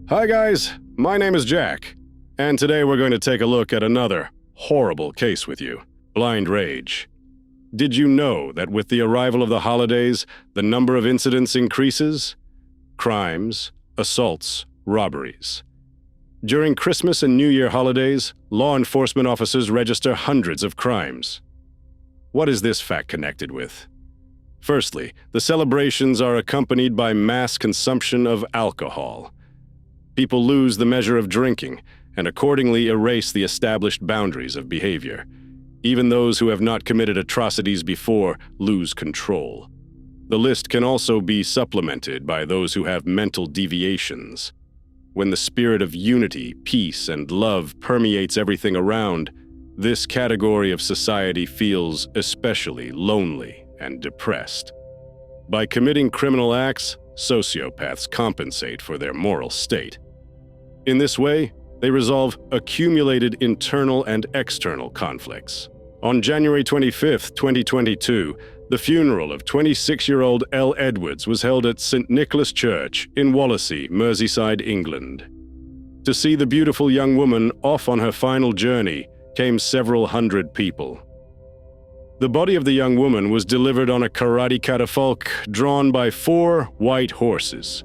Hi guys, my name is Jack, and today we're going to take a look at another horrible case with you, blind rage. Did you know that with the arrival of the holidays, the number of incidents increases? Crimes, assaults, robberies. During Christmas and New Year holidays, law enforcement officers register hundreds of crimes. What is this fact connected with? Firstly, the celebrations are accompanied by mass consumption of alcohol. People lose the measure of drinking and accordingly erase the established boundaries of behavior. Even those who have not committed atrocities before lose control. The list can also be supplemented by those who have mental deviations. When the spirit of unity, peace, and love permeates everything around, this category of society feels especially lonely and depressed. By committing criminal acts, sociopaths compensate for their moral state. In this way, they resolve accumulated internal and external conflicts. On January 25, 2022, the funeral of 26-year-old Elle Edwards was held at St. Nicholas Church in Wallasey, Merseyside, England. To see the beautiful young woman off on her final journey came several hundred people. The body of the young woman was delivered on a karate-catafalque drawn by 4 white horses.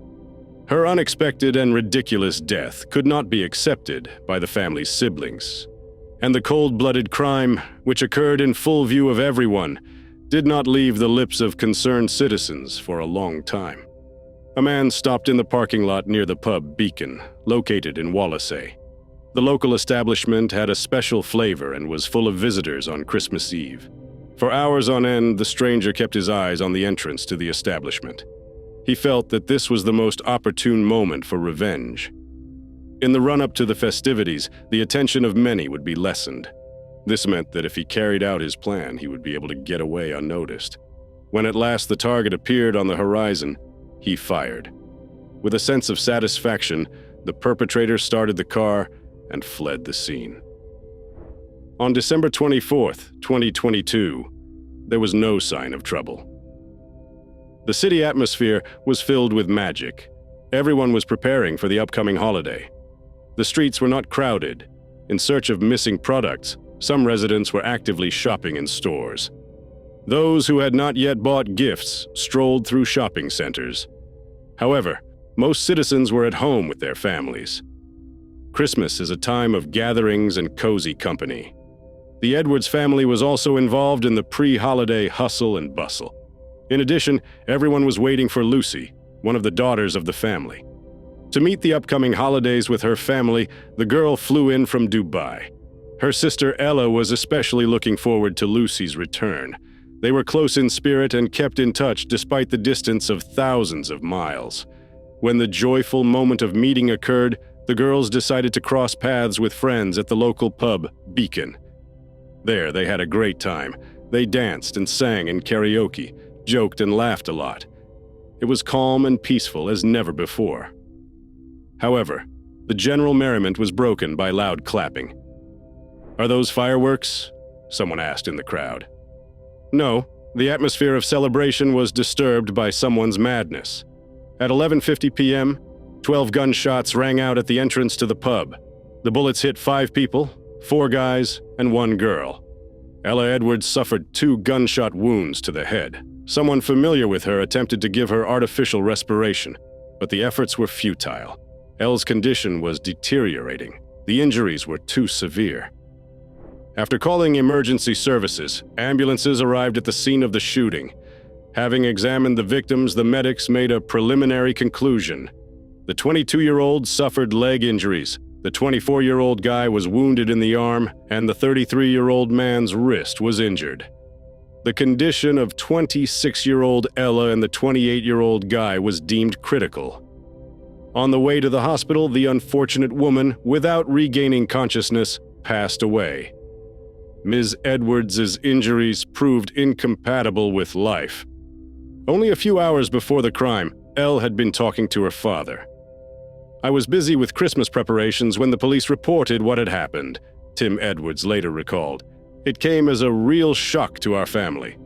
Her unexpected and ridiculous death could not be accepted by the family's siblings, and the cold-blooded crime, which occurred in full view of everyone, did not leave the lips of concerned citizens for a long time. A man stopped in the parking lot near the pub Beacon, located in Wallasey. The local establishment had a special flavor and was full of visitors on Christmas Eve. For hours on end, the stranger kept his eyes on the entrance to the establishment. He felt that this was the most opportune moment for revenge. In the run-up to the festivities, the attention of many would be lessened. This meant that if he carried out his plan, he would be able to get away unnoticed. When at last the target appeared on the horizon, he fired. With a sense of satisfaction, the perpetrator started the car and fled the scene. On December 24, 2022, there was no sign of trouble. The city atmosphere was filled with magic. Everyone was preparing for the upcoming holiday. The streets were not crowded. In search of missing products, some residents were actively shopping in stores. Those who had not yet bought gifts strolled through shopping centers. However, most citizens were at home with their families. Christmas is a time of gatherings and cozy company. The Edwards family was also involved in the pre-holiday hustle and bustle. In addition, everyone was waiting for Lucy, one of the daughters of the family. To meet the upcoming holidays with her family, the girl flew in from Dubai. Her sister Ella was especially looking forward to Lucy's return. They were close in spirit and kept in touch despite the distance of thousands of miles. When the joyful moment of meeting occurred, the girls decided to cross paths with friends at the local pub, Beacon. There, they had a great time. They danced and sang in karaoke, joked and laughed a lot. It was calm and peaceful as never before. However, the general merriment was broken by loud clapping. "Are those fireworks?" someone asked in the crowd. No, the atmosphere of celebration was disturbed by someone's madness. At 11:50 p.m., 12 gunshots rang out at the entrance to the pub. The bullets hit 5 people, 4 guys, and 1 girl. Ella Edwards suffered 2 gunshot wounds to the head. Someone familiar with her attempted to give her artificial respiration, but the efforts were futile. Elle's condition was deteriorating. The injuries were too severe. After calling emergency services, ambulances arrived at the scene of the shooting. Having examined the victims, the medics made a preliminary conclusion. The 22-year-old suffered leg injuries, the 24-year-old guy was wounded in the arm, and the 33-year-old man's wrist was injured. The condition of 26-year-old Ella and the 28-year-old guy was deemed critical. On the way to the hospital, the unfortunate woman, without regaining consciousness, passed away. Ms. Edwards' injuries proved incompatible with life. Only a few hours before the crime, Elle had been talking to her father. "I was busy with Christmas preparations when the police reported what had happened," Tim Edwards later recalled. "It came as a real shock to our family.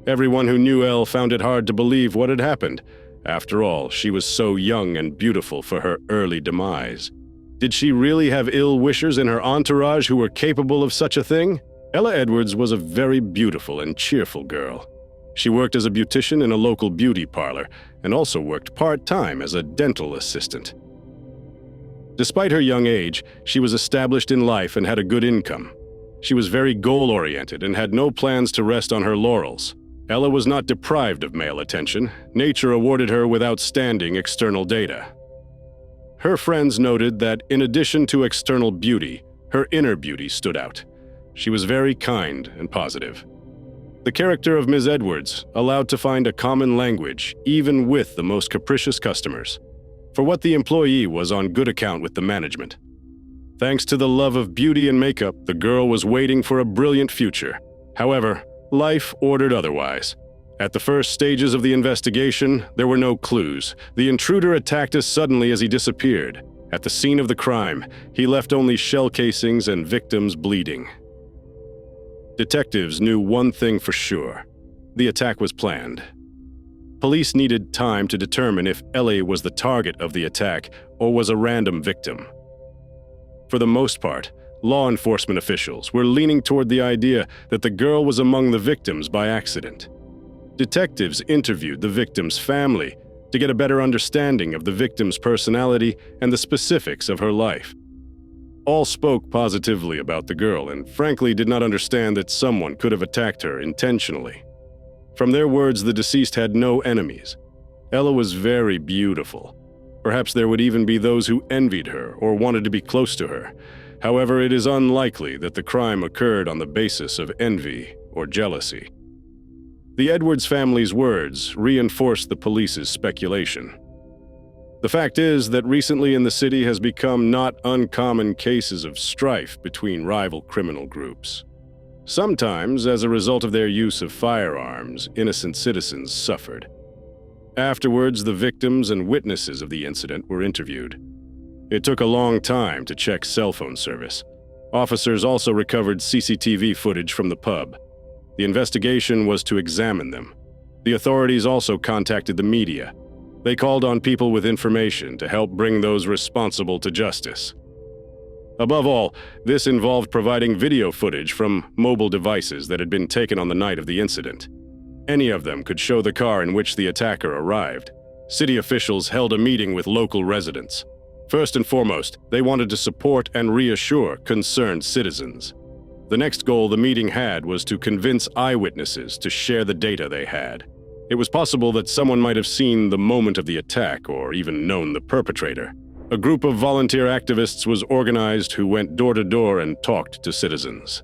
Everyone who knew Elle found it hard to believe what had happened. After all, she was so young and beautiful for her early demise. Did she really have ill-wishers in her entourage who were capable of such a thing? Elle Edwards was a very beautiful and cheerful girl. She worked as a beautician in a local beauty parlor and also worked part-time as a dental assistant. Despite her young age, she was established in life and had a good income. She was very goal-oriented and had no plans to rest on her laurels. Ella was not deprived of male attention. Nature awarded her with outstanding external data. Her friends noted that in addition to external beauty, her inner beauty stood out. She was very kind and positive. The character of Ms. Edwards allowed to find a common language even with the most capricious customers. For what the employee was on good account with the management. Thanks to the love of beauty and makeup, the girl was waiting for a brilliant future. However, life ordered otherwise. At the first stages of the investigation, there were no clues. The intruder attacked us suddenly as he disappeared. At the scene of the crime, he left only shell casings and victims bleeding. Detectives knew one thing for sure. The attack was planned. Police needed time to determine if Ellie was the target of the attack or was a random victim. For the most part, law enforcement officials were leaning toward the idea that the girl was among the victims by accident. Detectives interviewed the victim's family to get a better understanding of the victim's personality and the specifics of her life. All spoke positively about the girl and frankly did not understand that someone could have attacked her intentionally. From their words, the deceased had no enemies. Ella was very beautiful. Perhaps there would even be those who envied her or wanted to be close to her. However, it is unlikely that the crime occurred on the basis of envy or jealousy. The Edwards family's words reinforced the police's speculation. The fact is that recently in the city has become not uncommon cases of strife between rival criminal groups. Sometimes, as a result of their use of firearms, innocent citizens suffered. Afterwards, the victims and witnesses of the incident were interviewed. It took a long time to check cell phone service. Officers also recovered CCTV footage from the pub. The investigation was to examine them. The authorities also contacted the media. They called on people with information to help bring those responsible to justice. Above all, this involved providing video footage from mobile devices that had been taken on the night of the incident. Any of them could show the car in which the attacker arrived. City officials held a meeting with local residents. First and foremost, they wanted to support and reassure concerned citizens. The next goal the meeting had was to convince eyewitnesses to share the data they had. It was possible that someone might have seen the moment of the attack or even known the perpetrator. A group of volunteer activists was organized who went door to door and talked to citizens.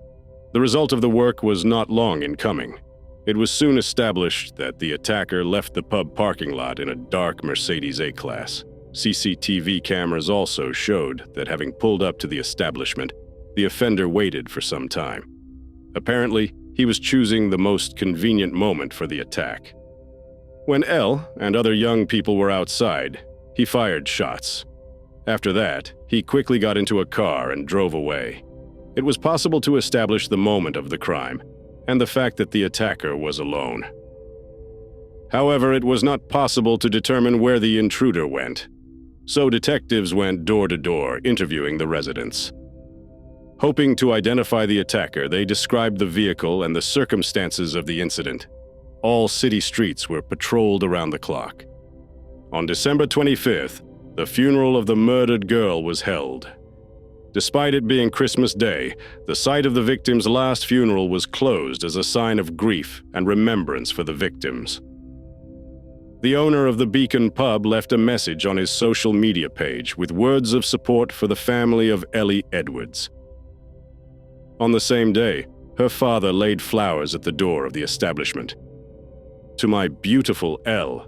The result of the work was not long in coming. It was soon established that the attacker left the pub parking lot in a dark Mercedes A-Class. CCTV cameras also showed that having pulled up to the establishment, the offender waited for some time. Apparently, he was choosing the most convenient moment for the attack. When Elle and other young people were outside, he fired shots. After that, he quickly got into a car and drove away. It was possible to establish the moment of the crime and the fact that the attacker was alone. However, it was not possible to determine where the intruder went, so detectives went door to door interviewing the residents. Hoping to identify the attacker, they described the vehicle and the circumstances of the incident. All city streets were patrolled around the clock. On December 25th, the funeral of the murdered girl was held. Despite it being Christmas Day, the site of the victim's last funeral was closed as a sign of grief and remembrance for the victims. The owner of the Beacon pub left a message on his social media page with words of support for the family of Elle Edwards. On the same day, her father laid flowers at the door of the establishment. "To my beautiful Elle,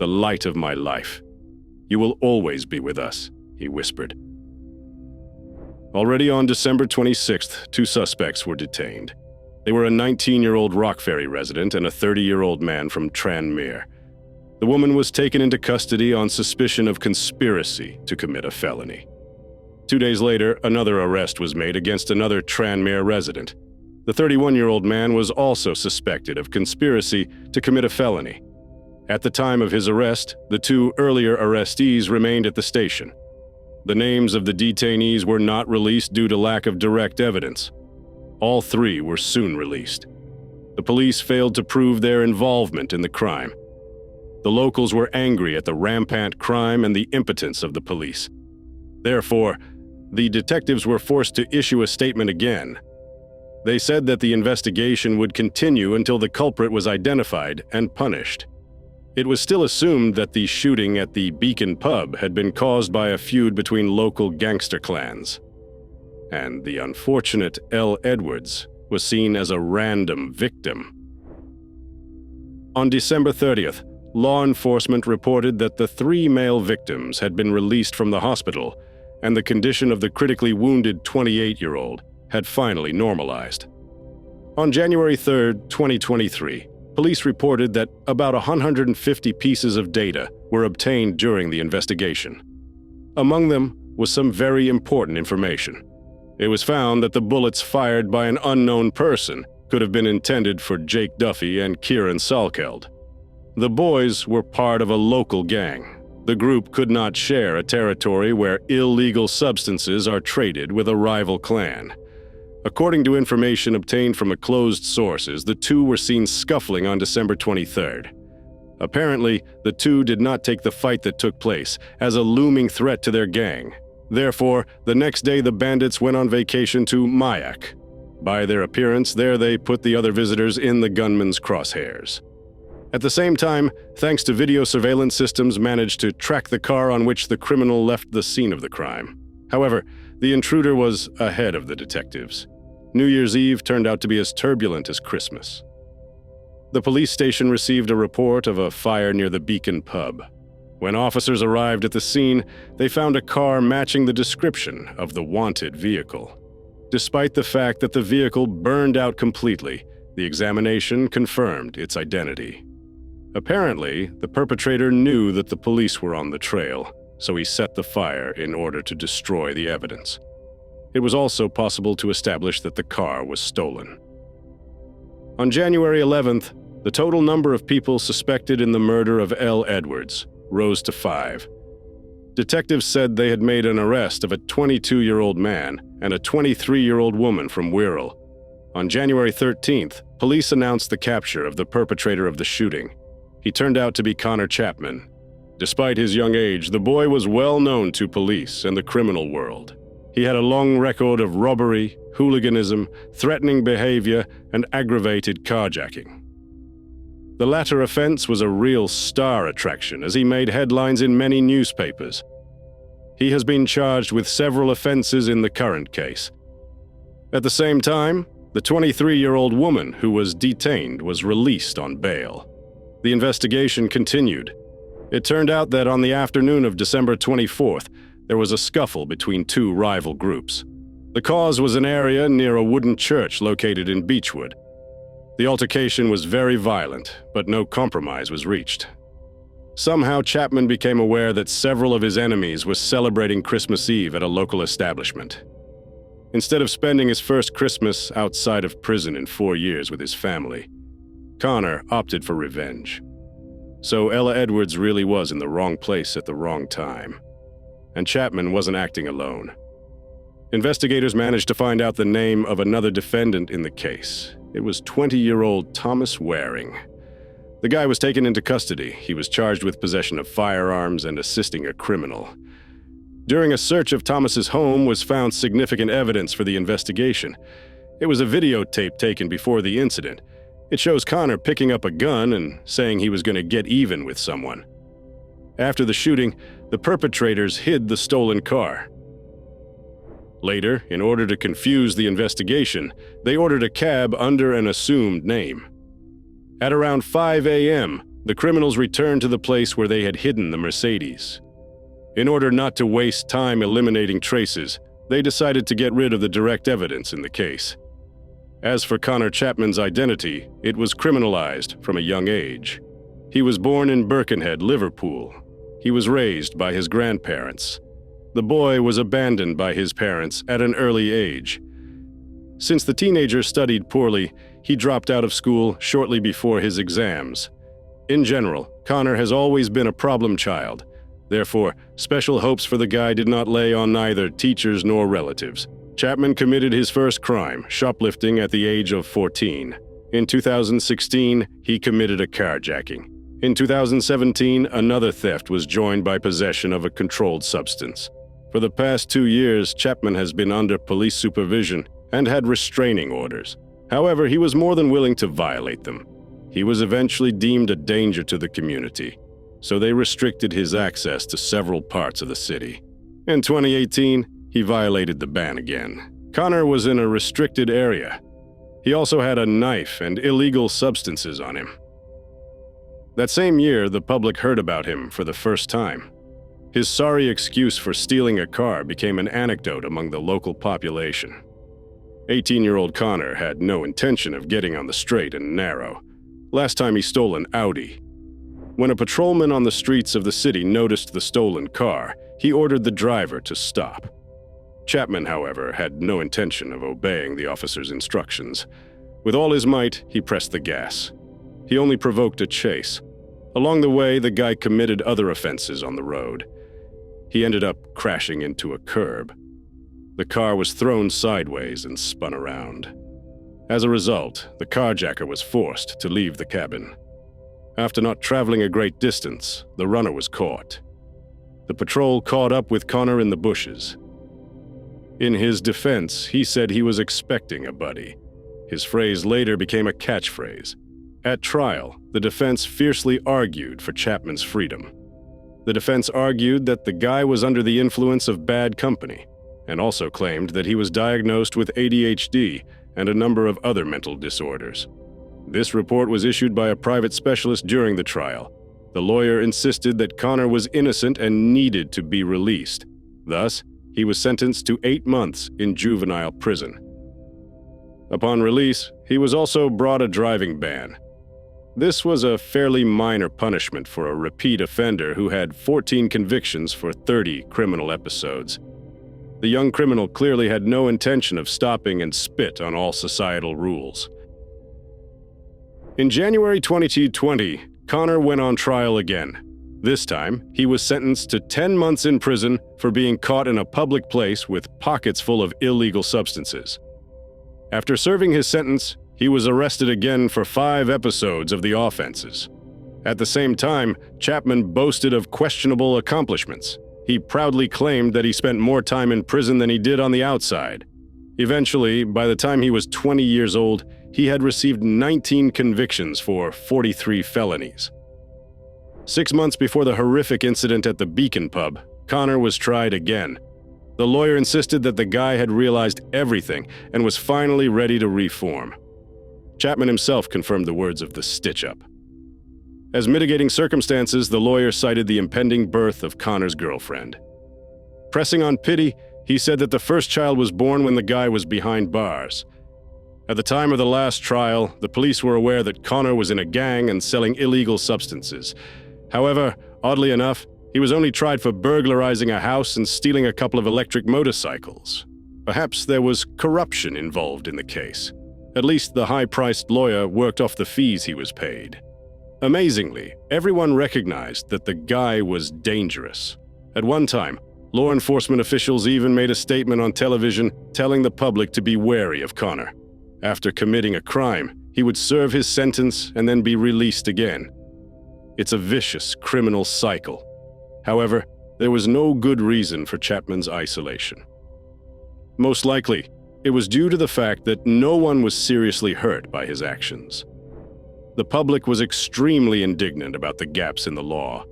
the light of my life. You will always be with us," he whispered. Already on December 26th, two suspects were detained. They were a 19-year-old Rock Ferry resident and a 30-year-old man from Tranmere. The woman was taken into custody on suspicion of conspiracy to commit a felony. 2 days later, another arrest was made against another Tranmere resident. The 31-year-old man was also suspected of conspiracy to commit a felony. At the time of his arrest, the two earlier arrestees remained at the station. The names of the detainees were not released due to lack of direct evidence. All three were soon released. The police failed to prove their involvement in the crime. The locals were angry at the rampant crime and the impotence of the police. Therefore, the detectives were forced to issue a statement again. They said that the investigation would continue until the culprit was identified and punished. It was still assumed that the shooting at the Beacon pub had been caused by a feud between local gangster clans. And the unfortunate Elle Edwards was seen as a random victim. On December 30th, law enforcement reported that the three male victims had been released from the hospital, and the condition of the critically wounded 28-year-old had finally normalized. On January 3, 2023, police reported that about 150 pieces of data were obtained during the investigation. Among them was some very important information. It was found that the bullets fired by an unknown person could have been intended for Jake Duffy and Kieran Salkeld. The boys were part of a local gang. The group could not share a territory where illegal substances are traded with a rival clan. According to information obtained from closed sources, the two were seen scuffling on December 23rd. Apparently, the two did not take the fight that took place as a looming threat to their gang. Therefore, the next day the bandits went on vacation to Mayak. By their appearance there, they put the other visitors in the gunman's crosshairs. At the same time, thanks to video surveillance systems, managed to track the car on which the criminal left the scene of the crime. However, the intruder was ahead of the detectives. New Year's Eve turned out to be as turbulent as Christmas. The police station received a report of a fire near the Beacon pub. When officers arrived at the scene, they found a car matching the description of the wanted vehicle. Despite the fact that the vehicle burned out completely, the examination confirmed its identity. Apparently, the perpetrator knew that the police were on the trail, so he set the fire in order to destroy the evidence. It was also possible to establish that the car was stolen. On January 11th, the total number of people suspected in the murder of Elle Edwards rose to 5. Detectives said they had made an arrest of a 22-year-old man and a 23-year-old woman from Wirral. On January 13th, police announced the capture of the perpetrator of the shooting. He turned out to be Connor Chapman. Despite his young age, the boy was well known to police and the criminal world. He had a long record of robbery, hooliganism, threatening behavior, and aggravated carjacking. The latter offense was a real star attraction as he made headlines in many newspapers. He has been charged with several offenses in the current case. At the same time, the 23-year-old woman who was detained was released on bail. The investigation continued. It turned out that on the afternoon of December 24th, there was a scuffle between two rival groups. The cause was an area near a wooden church located in Beechwood. The altercation was very violent, but no compromise was reached. Somehow Chapman became aware that several of his enemies were celebrating Christmas Eve at a local establishment. Instead of spending his first Christmas outside of prison in 4 years with his family, Connor opted for revenge. So Elle Edwards really was in the wrong place at the wrong time. And Chapman wasn't acting alone. Investigators managed to find out the name of another defendant in the case. It was 20-year-old Thomas Waring. The guy was taken into custody. He was charged with possession of firearms and assisting a criminal. During a search of Thomas's home was found significant evidence for the investigation. It was a videotape taken before the incident. It shows Connor picking up a gun and saying he was going to get even with someone. After the shooting, the perpetrators hid the stolen car. Later, in order to confuse the investigation, they ordered a cab under an assumed name. At around 5 a.m., the criminals returned to the place where they had hidden the Mercedes. In order not to waste time eliminating traces, they decided to get rid of the direct evidence in the case. As for Connor Chapman's identity, it was criminalized from a young age. He was born in Birkenhead, Liverpool. He was raised by his grandparents. The boy was abandoned by his parents at an early age. Since the teenager studied poorly, he dropped out of school shortly before his exams. In general, Connor has always been a problem child. Therefore, special hopes for the guy did not lay on neither teachers nor relatives. Chapman committed his first crime, shoplifting, at the age of 14. In 2016, he committed a carjacking. In 2017, another theft was joined by possession of a controlled substance. For the past 2 years, Chapman has been under police supervision and had restraining orders. However, he was more than willing to violate them. He was eventually deemed a danger to the community, so they restricted his access to several parts of the city. In 2018, he violated the ban again. Connor was in a restricted area. He also had a knife and illegal substances on him. That same year, the public heard about him for the first time. His sorry excuse for stealing a car became an anecdote among the local population. 18-year-old Connor had no intention of getting on the straight and narrow. Last time he stole an Audi. When a patrolman on the streets of the city noticed the stolen car, he ordered the driver to stop. Chapman, however, had no intention of obeying the officer's instructions. With all his might, he pressed the gas. He only provoked a chase. Along the way, the guy committed other offenses on the road. He ended up crashing into a curb. The car was thrown sideways and spun around. As a result, the carjacker was forced to leave the cabin. After not traveling a great distance, the runner was caught. The patrol caught up with Connor in the bushes. In his defense, he said he was expecting a buddy. His phrase later became a catchphrase. At trial, the defense fiercely argued for Chapman's freedom. The defense argued that the guy was under the influence of bad company, and also claimed that he was diagnosed with ADHD and a number of other mental disorders. This report was issued by a private specialist during the trial. The lawyer insisted that Connor was innocent and needed to be released. Thus, he was sentenced to 8 months in juvenile prison. Upon release, he was also brought a driving ban. This was a fairly minor punishment for a repeat offender who had 14 convictions for 30 criminal episodes. The young criminal clearly had no intention of stopping and spit on all societal rules. In January 2020, Connor went on trial again. This time, he was sentenced to 10 months in prison for being caught in a public place with pockets full of illegal substances. After serving his sentence, he was arrested again for 5 episodes of the offenses. At the same time, Chapman boasted of questionable accomplishments. He proudly claimed that he spent more time in prison than he did on the outside. Eventually, by the time he was 20 years old, he had received 19 convictions for 43 felonies. 6 months before the horrific incident at the Beacon pub, Connor was tried again. The lawyer insisted that the guy had realized everything and was finally ready to reform. Chapman himself confirmed the words of the stitch-up. As mitigating circumstances, the lawyer cited the impending birth of Connor's girlfriend. Pressing on pity, he said that the first child was born when the guy was behind bars. At the time of the last trial, the police were aware that Connor was in a gang and selling illegal substances. However, oddly enough, he was only tried for burglarizing a house and stealing a couple of electric motorcycles. Perhaps there was corruption involved in the case. At least the high-priced lawyer worked off the fees he was paid. Amazingly, everyone recognized that the guy was dangerous. At one time, law enforcement officials even made a statement on television telling the public to be wary of Connor. After committing a crime, he would serve his sentence and then be released again. It's a vicious criminal cycle. However, there was no good reason for Chapman's isolation. Most likely, it was due to the fact that no one was seriously hurt by his actions. The public was extremely indignant about the gaps in the law.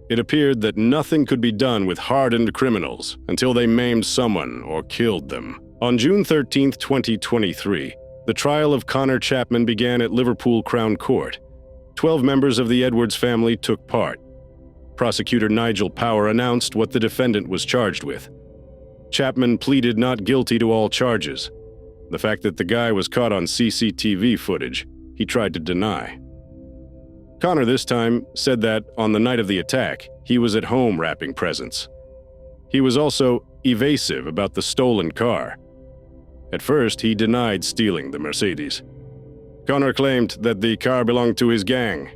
It appeared that nothing could be done with hardened criminals until they maimed someone or killed them. On June 13, 2023, the trial of Connor Chapman began at Liverpool Crown Court. 12 members of the Edwards family took part. Prosecutor Nigel Power announced what the defendant was charged with. Chapman pleaded not guilty to all charges. The fact that the guy was caught on CCTV footage, he tried to deny. Connor this time said that, on the night of the attack, he was at home wrapping presents. He was also evasive about the stolen car. At first, he denied stealing the Mercedes. Connor claimed that the car belonged to his gang.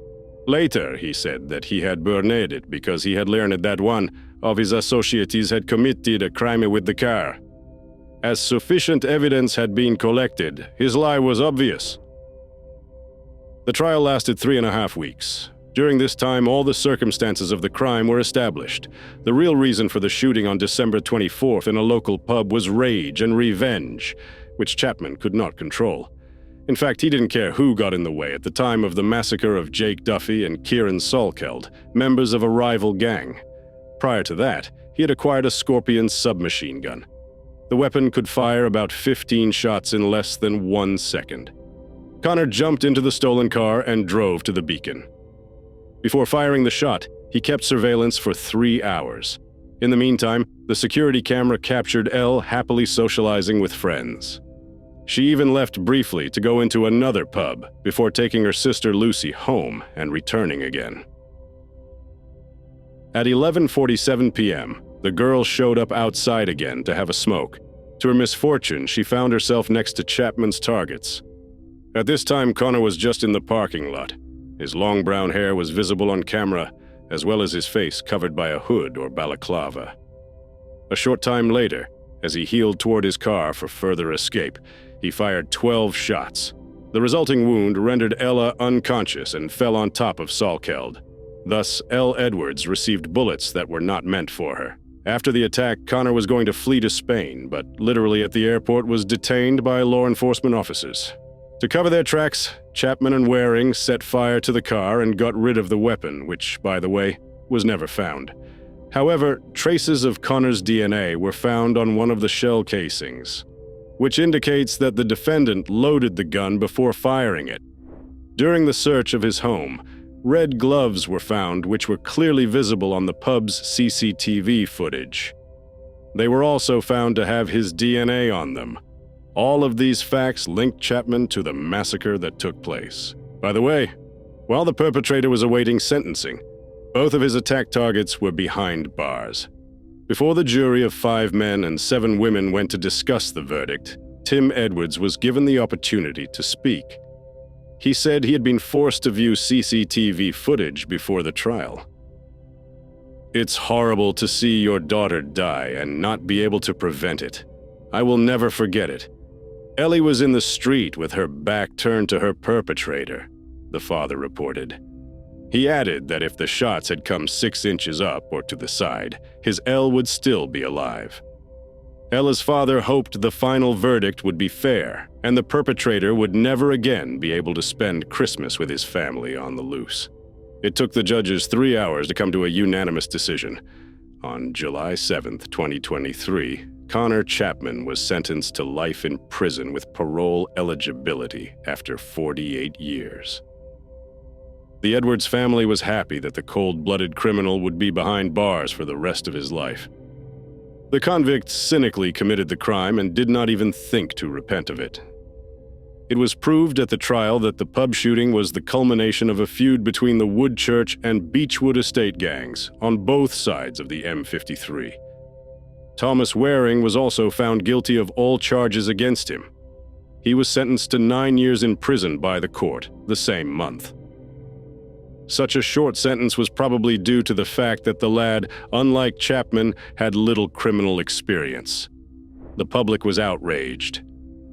Later, he said that he had burned it because he had learned that one of his associates had committed a crime with the car. As sufficient evidence had been collected, his lie was obvious. The trial lasted 3.5 weeks. During this time, all the circumstances of the crime were established. The real reason for the shooting on December 24th in a local pub was rage and revenge, which Chapman could not control. In fact, he didn't care who got in the way at the time of the massacre of Jake Duffy and Kieran Salkeld, members of a rival gang. Prior to that, he had acquired a Scorpion submachine gun. The weapon could fire about 15 shots in less than 1 second. Connor jumped into the stolen car and drove to the beacon. Before firing the shot, he kept surveillance for 3 hours. In the meantime, the security camera captured Elle happily socializing with friends. She even left briefly to go into another pub before taking her sister Lucy home and returning again. At 11:47 p.m., the girl showed up outside again to have a smoke. To her misfortune, she found herself next to Chapman's targets. At this time, Connor was just in the parking lot. His long brown hair was visible on camera, as well as his face covered by a hood or balaclava. A short time later, as he heeled toward his car for further escape, he fired 12 shots. The resulting wound rendered Ella unconscious and fell on top of Salkeld. Thus, Elle Edwards received bullets that were not meant for her. After the attack, Connor was going to flee to Spain, but literally at the airport was detained by law enforcement officers. To cover their tracks, Chapman and Waring set fire to the car and got rid of the weapon, which, by the way, was never found. However, traces of Connor's DNA were found on one of the shell casings, which indicates that the defendant loaded the gun before firing it. During the search of his home, red gloves were found which were clearly visible on the pub's CCTV footage. They were also found to have his DNA on them. All of these facts linked Chapman to the massacre that took place. By the way, while the perpetrator was awaiting sentencing, both of his attack targets were behind bars. Before the jury of 5 men and 7 women went to discuss the verdict, Tim Edwards was given the opportunity to speak. He said he had been forced to view CCTV footage before the trial. "It's horrible to see your daughter die and not be able to prevent it. I will never forget it. Ellie was in the street with her back turned to her perpetrator," the father reported. He added that if the shots had come 6 inches up or to the side, his Elle would still be alive. Ella's father hoped the final verdict would be fair, and the perpetrator would never again be able to spend Christmas with his family on the loose. It took the judges 3 hours to come to a unanimous decision. On July 7, 2023, Connor Chapman was sentenced to life in prison with parole eligibility after 48 years. The Edwards family was happy that the cold-blooded criminal would be behind bars for the rest of his life. The convict cynically committed the crime and did not even think to repent of it. It was proved at the trial that the pub shooting was the culmination of a feud between the Woodchurch and Beechwood estate gangs on both sides of the M53. Thomas Waring was also found guilty of all charges against him. He was sentenced to 9 years in prison by the court the same month. Such a short sentence was probably due to the fact that the lad, unlike Chapman, had little criminal experience. The public was outraged.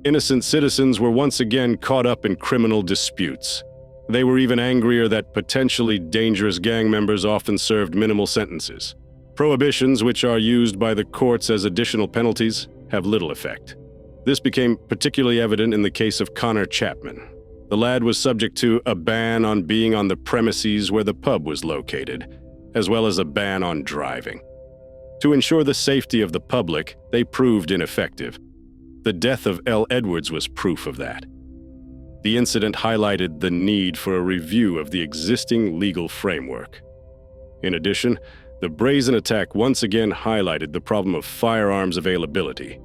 Innocent citizens were once again caught up in criminal disputes. They were even angrier that potentially dangerous gang members often served minimal sentences. Prohibitions, which are used by the courts as additional penalties, have little effect. This became particularly evident in the case of Connor Chapman. The lad was subject to a ban on being on the premises where the pub was located, as well as a ban on driving. To ensure the safety of the public, they proved ineffective. The death of Elle Edwards was proof of that. The incident highlighted the need for a review of the existing legal framework. In addition, the brazen attack once again highlighted the problem of firearms availability.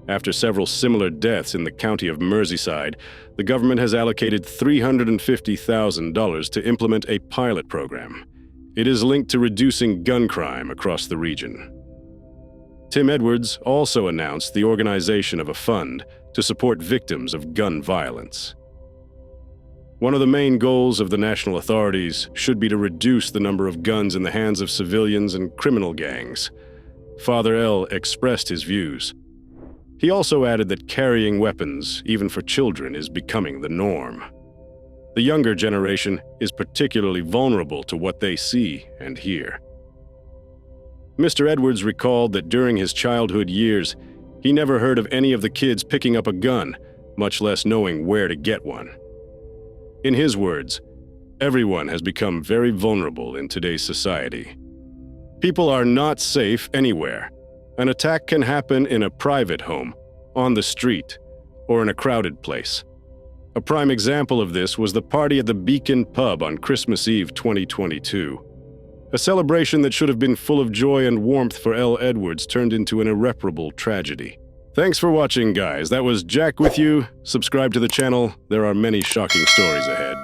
After several similar deaths in the county of Merseyside, the government has allocated $350,000 to implement a pilot program. It is linked to reducing gun crime across the region. Tim Edwards also announced the organization of a fund to support victims of gun violence. One of the main goals of the national authorities should be to reduce the number of guns in the hands of civilians and criminal gangs. Father Elle expressed his views. He also added that carrying weapons, even for children, is becoming the norm. The younger generation is particularly vulnerable to what they see and hear. Mr. Edwards recalled that during his childhood years, he never heard of any of the kids picking up a gun, much less knowing where to get one. In his words, everyone has become very vulnerable in today's society. People are not safe anywhere. An attack can happen in a private home, on the street, or in a crowded place. A prime example of this was the party at the Beacon Pub on Christmas Eve 2022. A celebration that should have been full of joy and warmth for Elle Edwards turned into an irreparable tragedy. Thanks for watching, guys. That was Jack with you. Subscribe to the channel. There are many shocking stories ahead.